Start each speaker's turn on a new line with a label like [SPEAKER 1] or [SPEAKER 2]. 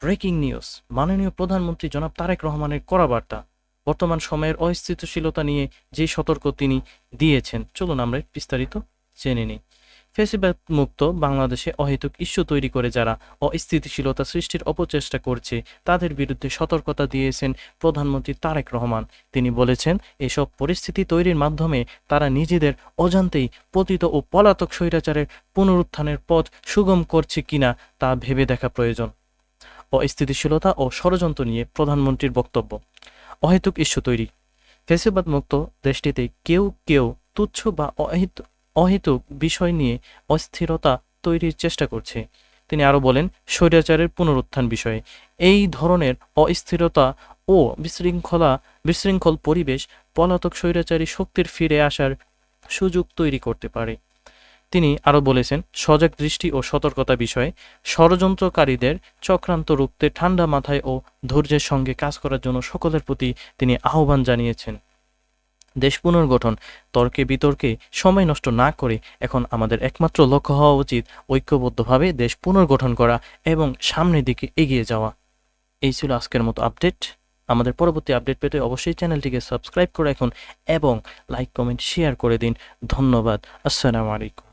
[SPEAKER 1] Breaking news, মাননীয় প্রধানমন্ত্রী জনাব তারেক রহমানের কড়া বার্তা। বর্তমান সময়ের অস্থিতিশীলতা নিয়ে যে সতর্ক তিনি দিয়েছেন, চলুন আমরা বিস্তারিত জেনে নিই। ফ্যাসিবাদ মুক্ত বাংলাদেশে অহেতুক ইস্যু তৈরি করে যারা অস্থিতিশীলতা সৃষ্টির অপচেষ্টা করছে তাদের বিরুদ্ধে সতর্কতা দিয়েছেন প্রধানমন্ত্রী তারেক রহমান। তিনি বলেছেন, এসব পরিস্থিতি তৈরির মাধ্যমে তারা নিজেদের অজান্তেই পতিত ও পলাতক স্বৈরাচারের পুনরুত্থানের পথ সুগম করছে কিনা তা ভেবে দেখা প্রয়োজন। অস্থিতিশীলতা ও ষড়যন্ত্র নিয়ে প্রধানমন্ত্রীর বক্তব্য। অহেতুক ইস্যু তৈরি। ফ্যাসিবাদ মুক্ত দেশটিতে কেউ কেউ তুচ্ছ বা অহেতুক বিষয় নিয়ে অস্থিরতা তৈরির চেষ্টা করছে। তিনি আরও বলেন, স্বৈরাচারের পুনরুত্থান বিষয়ে এই ধরনের অস্থিরতা ও বিশৃঙ্খল পরিবেশ পলাতক স্বৈরাচারী শক্তির ফিরে আসার সুযোগ তৈরি করতে পারে। তিনি আরও বলেছেন, সজাগ দৃষ্টি ও সতর্কতা বিষয়ে ষড়যন্ত্রকারীদের চক্রান্ত রুখতে ঠান্ডা মাথায় ও ধৈর্যের সঙ্গে কাজ করার জন্য সকলের প্রতি তিনি আহ্বান জানিয়েছেন। দেশ পুনর্গঠন তর্কে বিতর্কে সময় নষ্ট না করে এখন আমাদের একমাত্র লক্ষ্য হওয়া উচিত ঐক্যবদ্ধভাবে দেশ পুনর্গঠন করা এবং সামনের দিকে এগিয়ে যাওয়া। এই ছিল আজকের মতো আপডেট। আমাদের পরবর্তী আপডেট পেতে অবশ্যই চ্যানেলটিকে সাবস্ক্রাইব করে রাখুন এবং লাইক কমেন্ট শেয়ার করে দিন। ধন্যবাদ। আসসালামু আলাইকুম।